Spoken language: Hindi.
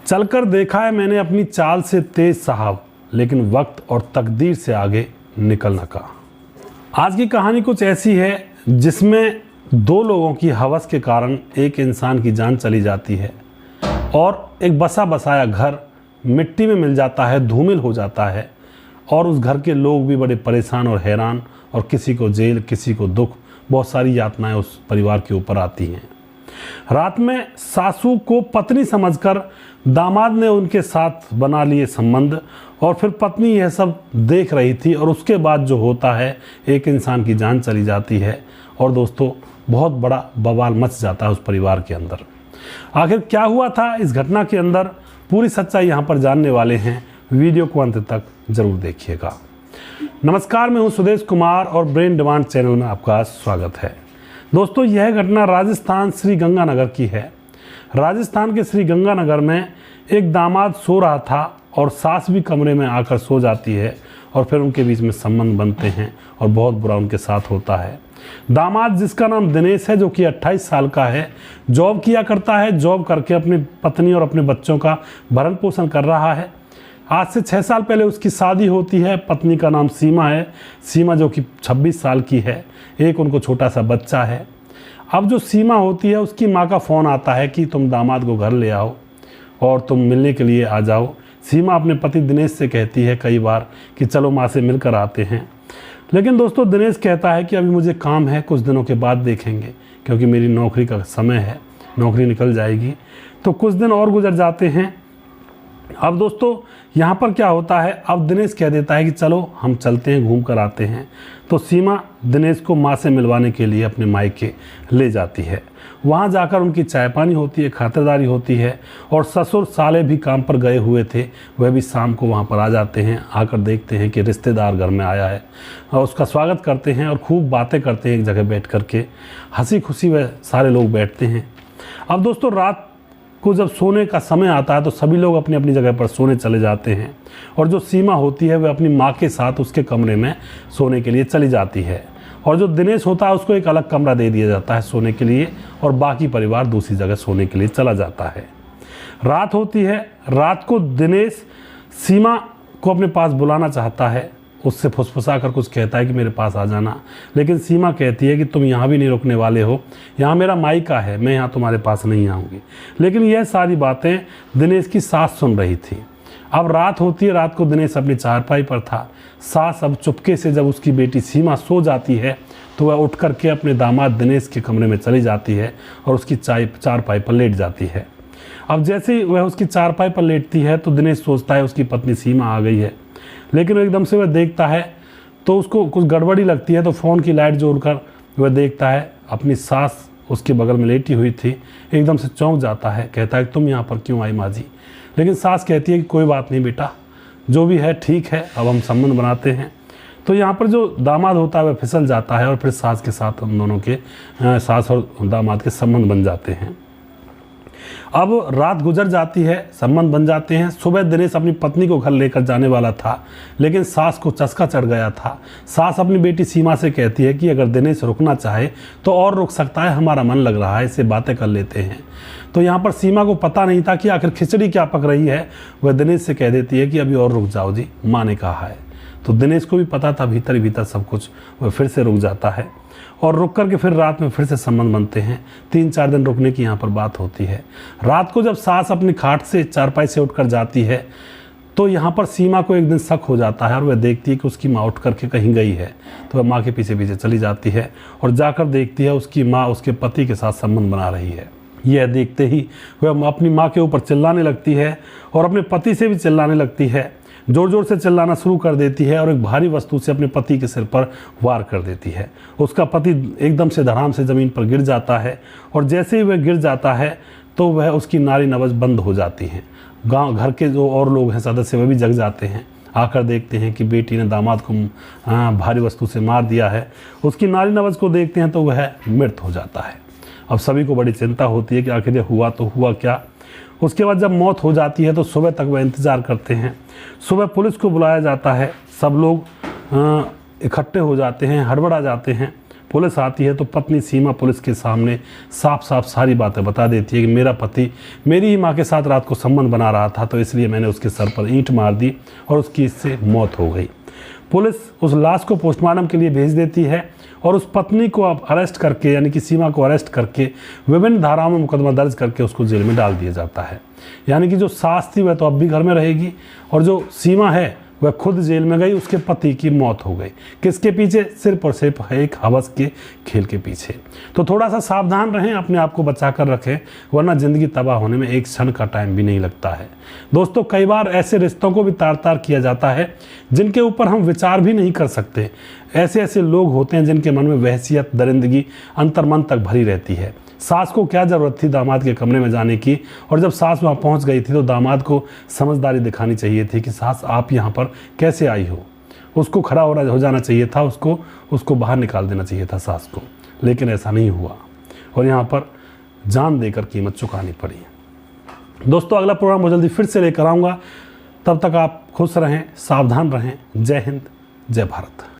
चलकर देखा है मैंने अपनी चाल से तेज साहब, लेकिन वक्त और तकदीर से आगे निकल न का। आज की कहानी कुछ ऐसी है जिसमें दो लोगों की हवस के कारण एक इंसान की जान चली जाती है और एक बसा बसाया घर मिट्टी में मिल जाता है, धूमिल हो जाता है और उस घर के लोग भी बड़े परेशान और हैरान, और किसी को जेल, किसी को दुख, बहुत सारी यातनाएं उस परिवार के ऊपर आती हैं। रात में सासू को पत्नी समझकर दामाद ने उनके साथ बना लिए संबंध, और फिर पत्नी यह सब देख रही थी और उसके बाद जो होता है, एक इंसान की जान चली जाती है और दोस्तों बहुत बड़ा बवाल मच जाता है उस परिवार के अंदर। आखिर क्या हुआ था इस घटना के अंदर, पूरी सच्चाई यहाँ पर जानने वाले हैं। वीडियो को अंत तक जरूर देखिएगा। नमस्कार, मैं हूँ सुदेश कुमार और ब्रेन डिमांड चैनल में आपका स्वागत है। दोस्तों, यह घटना राजस्थान श्री गंगानगर की है। राजस्थान के श्री गंगानगर में एक दामाद सो रहा था और सास भी कमरे में आकर सो जाती है और फिर उनके बीच में संबंध बनते हैं और बहुत बुरा उनके साथ होता है। दामाद, जिसका नाम दिनेश है, जो कि 28 साल का है, जॉब किया करता है। जॉब करके अपनी पत्नी और अपने बच्चों का भरण पोषण कर रहा है। आज से 6 साल पहले उसकी शादी होती है। पत्नी का नाम सीमा है। सीमा जो कि 26 साल की है। एक उनको छोटा सा बच्चा है। अब जो सीमा होती है, उसकी माँ का फ़ोन आता है कि तुम दामाद को घर ले आओ और तुम मिलने के लिए आ जाओ। सीमा अपने पति दिनेश से कहती है कई बार कि चलो माँ से मिलकर आते हैं, लेकिन दोस्तों दिनेश कहता है कि अभी मुझे काम है, कुछ दिनों के बाद देखेंगे, क्योंकि मेरी नौकरी का समय है, नौकरी निकल जाएगी। तो कुछ दिन और गुजर जाते हैं। अब दोस्तों यहाँ पर क्या होता है, अब दिनेश कह देता है कि चलो हम चलते हैं, घूम कर आते हैं। तो सीमा दिनेश को माँ से मिलवाने के लिए अपने मायके ले जाती है। वहाँ जाकर उनकी चाय पानी होती है, खातिरदारी होती है, और ससुर साले भी काम पर गए हुए थे, वह भी शाम को वहाँ पर आ जाते हैं। आकर देखते हैं कि रिश्तेदार घर में आया है और उसका स्वागत करते हैं और खूब बातें करते हैं। एक जगह बैठ कर के हंसी खुशी वह सारे लोग बैठते हैं। अब दोस्तों रात को जब सोने का समय आता है तो सभी लोग अपनी अपनी जगह पर सोने चले जाते हैं, और जो सीमा होती है वह अपनी माँ के साथ उसके कमरे में सोने के लिए चली जाती है, और जो दिनेश होता है उसको एक अलग कमरा दे दिया जाता है सोने के लिए, और बाकी परिवार दूसरी जगह सोने के लिए चला जाता है। रात होती है। रात को दिनेश सीमा को अपने पास बुलाना चाहता है, उससे फुसफुसा कर कुछ कहता है कि मेरे पास आ जाना, लेकिन सीमा कहती है कि तुम यहाँ भी नहीं रुकने वाले हो, यहाँ मेरा मायका है, मैं यहाँ तुम्हारे पास नहीं आऊँगी। लेकिन यह सारी बातें दिनेश की सास सुन रही थी। अब रात होती है। रात को दिनेश अपनी चारपाई पर था। सास अब चुपके से जब उसकी बेटी सीमा सो जाती है तो वह उठ करके अपने दामाद दिनेश के कमरे में चली जाती है और उसकी चारपाई पर लेट जाती है। अब जैसे ही वह उसकी चारपाई पर लेटती है तो दिनेश सोचता है उसकी पत्नी सीमा आ गई है, लेकिन एकदम से वह देखता है तो उसको कुछ गड़बड़ी लगती है। तो फ़ोन की लाइट जोड़कर वह देखता है अपनी सास उसके बगल में लेटी हुई थी। एकदम से चौंक जाता है, कहता है तुम यहाँ पर क्यों आई माँ जी? लेकिन सास कहती है कि कोई बात नहीं बेटा, जो भी है ठीक है, अब हम संबंध बनाते हैं। तो यहाँ पर जो दामाद होता है वह फिसल जाता है और फिर सास के साथ उन दोनों के सास और दामाद के संबंध बन जाते हैं। अब रात गुजर जाती है, संबंध बन जाते हैं। सुबह दिनेश अपनी पत्नी को घर लेकर जाने वाला था, लेकिन सास को चस्का चढ़ गया था। सास अपनी बेटी सीमा से कहती है कि अगर दिनेश रुकना चाहे तो और रुक सकता है, हमारा मन लग रहा है, इससे बातें कर लेते हैं। तो यहाँ पर सीमा को पता नहीं था कि आखिर खिचड़ी क्या पक रही है। वह दिनेश से कह देती है कि अभी और रुक जाओ जी, माँ ने कहा है। तो दिनेश को भी पता था भीतर ही भीतर सब कुछ। वह फिर से रुक जाता है और रुक करके फिर रात में फिर से संबंध बनते हैं। 3-4 दिन रुकने की यहाँ पर बात होती है। रात को जब सास अपनी खाट से चारपाई से उठकर जाती है तो यहाँ पर सीमा को एक दिन शक हो जाता है और वह देखती है कि उसकी माँ उठ करके कहीं गई है। तो वह माँ के पीछे पीछे चली जाती है और जाकर देखती है उसकी माँ उसके पति के साथ संबंध बना रही है। यह देखते ही वह अपनी माँ के ऊपर चिल्लाने लगती है और अपने पति से भी चिल्लाने लगती है। जोर जोर से चिल्लाना शुरू कर देती है और एक भारी वस्तु से अपने पति के सिर पर वार कर देती है। उसका पति एकदम से धड़ाम से ज़मीन पर गिर जाता है, और जैसे ही वह गिर जाता है तो वह उसकी नाड़ी नबज बंद हो जाती हैं। गांव घर के जो और लोग हैं सदस्य, वह भी जग जाते हैं। आकर देखते हैं कि बेटी ने दामाद को भारी वस्तु से मार दिया है। उसकी नाड़ी नबज को देखते हैं तो वह मृत हो जाता है। अब सभी को बड़ी चिंता होती है कि आखिर ये हुआ तो हुआ क्या। उसके बाद जब मौत हो जाती है तो सुबह तक वह इंतज़ार करते हैं। सुबह पुलिस को बुलाया जाता है। सब लोग इकट्ठे हो जाते हैं, हड़बड़ा जाते हैं। पुलिस आती है तो पत्नी सीमा पुलिस के सामने साफ साफ सारी बातें बता देती है कि मेरा पति मेरी ही माँ के साथ रात को संबंध बना रहा था, तो इसलिए मैंने उसके सर पर ईंट मार दी और उसकी इससे मौत हो गई। पुलिस उस लाश को पोस्टमार्टम के लिए भेज देती है और उस पत्नी को अब अरेस्ट करके, यानी कि सीमा को अरेस्ट करके विभिन्न धाराओं में मुकदमा दर्ज करके उसको जेल में डाल दिया जाता है। यानी कि जो सास थी वह तो अब भी घर में रहेगी और जो सीमा है वह खुद जेल में गई, उसके पति की मौत हो गई। किसके पीछे? सिर्फ और सिर्फ एक हवस के खेल के पीछे। तो थोड़ा सा सावधान रहें, अपने आप को बचा कर रखें, वरना ज़िंदगी तबाह होने में एक क्षण का टाइम भी नहीं लगता है। दोस्तों, कई बार ऐसे रिश्तों को भी तार तार किया जाता है जिनके ऊपर हम विचार भी नहीं कर सकते। ऐसे ऐसे लोग होते हैं जिनके मन में वहशियत, दरिंदगी अंतर्मन तक भरी रहती है। सास को क्या ज़रूरत थी दामाद के कमरे में जाने की, और जब सास वहाँ पहुँच गई थी तो दामाद को समझदारी दिखानी चाहिए थी कि सास आप यहाँ पर कैसे आई हो। उसको खड़ा हो जाना चाहिए था, उसको बाहर निकाल देना चाहिए था सास को, लेकिन ऐसा नहीं हुआ और यहाँ पर जान देकर कीमत चुकानी पड़ी। दोस्तों, अगला प्रोग्राम बहुत जल्दी फिर से लेकर आऊँगा। तब तक आप खुश रहें, सावधान रहें। जय हिंद, जय भारत।